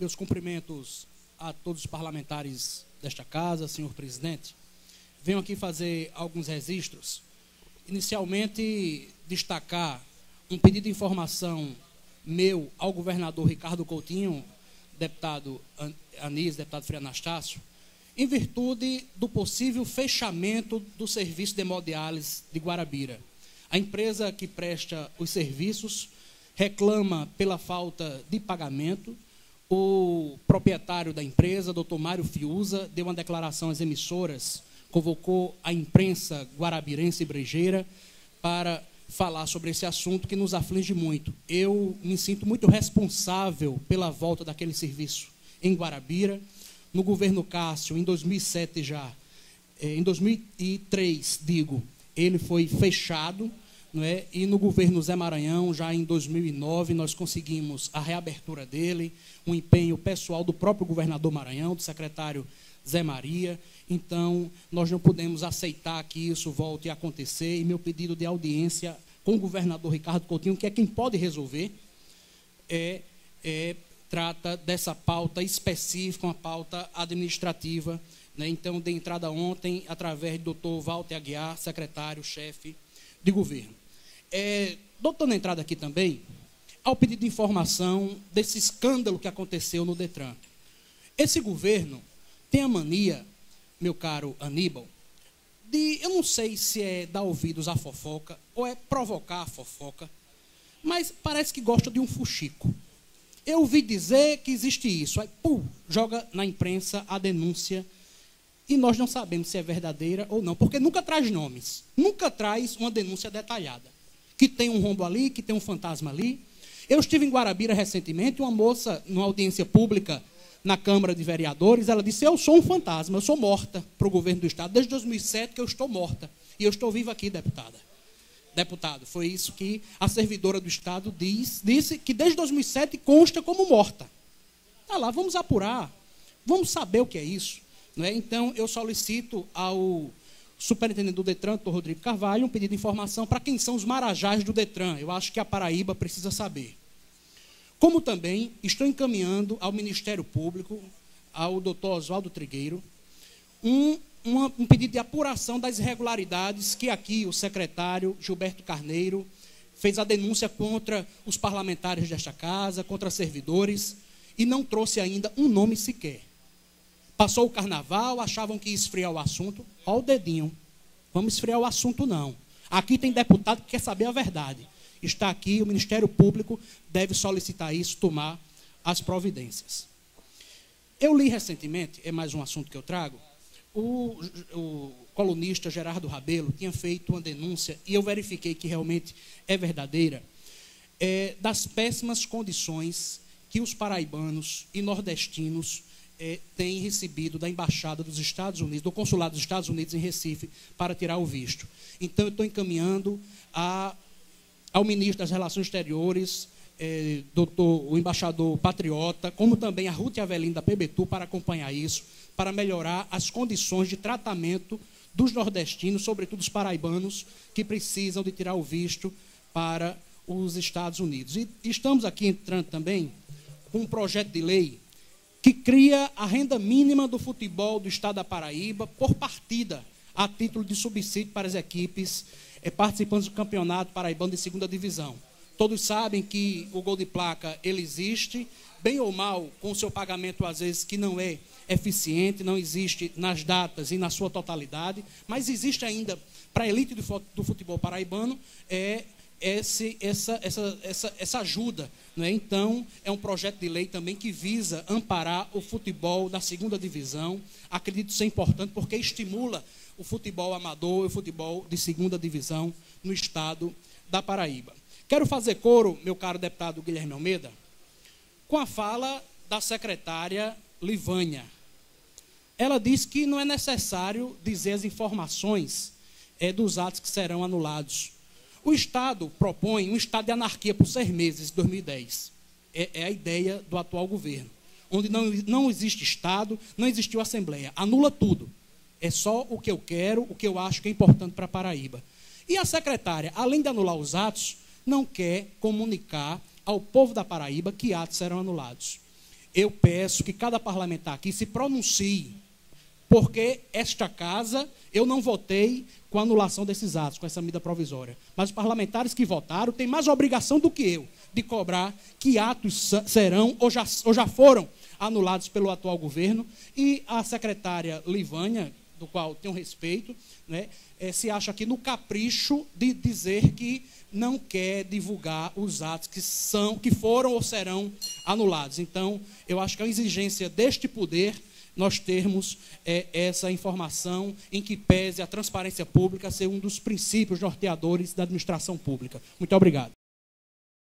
Meus cumprimentos a todos os parlamentares desta casa, senhor presidente. Venho aqui fazer alguns registros. Inicialmente, destacar um pedido de informação meu ao governador Ricardo Coutinho, deputado Anísio, deputado Frei Anastácio, em virtude do possível fechamento do serviço de hemodiálise de Guarabira. A empresa que presta os serviços reclama pela falta de pagamento. O proprietário da empresa, doutor Mário Fiuza, deu uma declaração às emissoras, convocou a imprensa guarabirense e brejeira para falar sobre esse assunto que nos aflige muito. Eu me sinto muito responsável pela volta daquele serviço em Guarabira. No governo Cássio, em 2007 já, em 2003, digo, ele foi fechado, não é? E no governo Zé Maranhão, já em 2009, nós conseguimos a reabertura dele, um empenho pessoal do próprio governador Maranhão, do secretário Zé Maria. Então, nós não podemos aceitar que isso volte a acontecer, e meu pedido de audiência com o governador Ricardo Coutinho, que é quem pode resolver, trata dessa pauta específica, uma pauta administrativa, né? Então, dei entrada ontem, através do doutor Walter Aguiar, secretário-chefe de governo. Estou dando entrada aqui também ao pedido de informação desse escândalo que aconteceu no Detran. Esse governo tem a mania, meu caro Aníbal, eu não sei se é dar ouvidos à fofoca ou é provocar a fofoca, mas parece que gosta de um fuxico. Eu ouvi dizer que existe isso, aí joga na imprensa a denúncia e nós não sabemos se é verdadeira ou não, porque nunca traz nomes, nunca traz uma denúncia detalhada, que tem um rombo ali, que tem um fantasma ali. Eu estive em Guarabira recentemente, uma moça, numa audiência pública na Câmara de Vereadores, ela disse: eu sou um fantasma, eu sou morta para o governo do Estado, desde 2007 que eu estou morta, e eu estou viva aqui, deputado. Foi isso que a servidora do Estado disse que desde 2007 consta como morta. Tá lá, vamos apurar, vamos saber o que é isso. Não é? Então, eu solicito ao superintendente do Detran, doutor Rodrigo Carvalho, um pedido de informação para quem são os marajás do Detran. Eu acho que a Paraíba precisa saber. Como também estou encaminhando ao Ministério Público, ao doutor Oswaldo Trigueiro, um pedido de apuração das irregularidades que aqui o secretário Gilberto Carneiro fez a denúncia contra os parlamentares desta casa, contra servidores, e não trouxe ainda um nome sequer. Passou o carnaval, achavam que ia esfriar o assunto. Olha o dedinho. Vamos esfriar o assunto, não. Aqui tem deputado que quer saber a verdade. Está aqui, o Ministério Público deve solicitar isso, tomar as providências. Eu li recentemente, é mais um assunto que eu trago, o colunista Gerardo Rabelo tinha feito uma denúncia, e eu verifiquei que realmente é verdadeira, das péssimas condições que os paraibanos e nordestinos têm recebido da Embaixada dos Estados Unidos, do Consulado dos Estados Unidos em Recife, para tirar o visto. Então, eu estou encaminhando ao ministro das Relações Exteriores, o embaixador Patriota, como também a Ruth Avelino da PBTU, para acompanhar isso, para melhorar as condições de tratamento dos nordestinos, sobretudo os paraibanos, que precisam de tirar o visto para os Estados Unidos. E estamos aqui entrando também com um projeto de lei que cria a renda mínima do futebol do Estado da Paraíba por partida, a título de subsídio para as equipes participantes do campeonato paraibano de segunda divisão. Todos sabem que o gol de placa, ele existe, bem ou mal, com o seu pagamento, às vezes, que não é eficiente, não existe nas datas e na sua totalidade, mas existe ainda, para a elite do futebol paraibano, essa ajuda. Não é? Então, é um projeto de lei também que visa amparar o futebol da segunda divisão. Acredito ser importante, porque estimula o futebol amador e o futebol de segunda divisão no estado da Paraíba. Quero fazer coro, meu caro deputado Guilherme Almeida, com a fala da secretária Livânia. Ela disse que não é necessário dizer as informações dos atos que serão anulados. O Estado propõe um estado de anarquia por 6 meses, em 2010. É a ideia do atual governo, onde não existe Estado, não existiu Assembleia. Anula tudo. É só o que eu quero, o que eu acho que é importante para a Paraíba. E a secretária, além de anular os atos, não quer comunicar ao povo da Paraíba que atos serão anulados. eu peço que cada parlamentar aqui se pronuncie, porque esta casa, eu não votei com a anulação desses atos, com essa medida provisória. Mas os parlamentares que votaram têm mais obrigação do que eu de cobrar que atos serão ou já foram anulados pelo atual governo. E a secretária Livânia, do qual tenho respeito, né, se acha aqui no capricho de dizer que não quer divulgar os atos que foram ou serão anulados. Então, eu acho que é uma exigência deste poder nós termos essa informação em que pese a transparência pública ser um dos princípios norteadores da administração pública. Muito obrigado.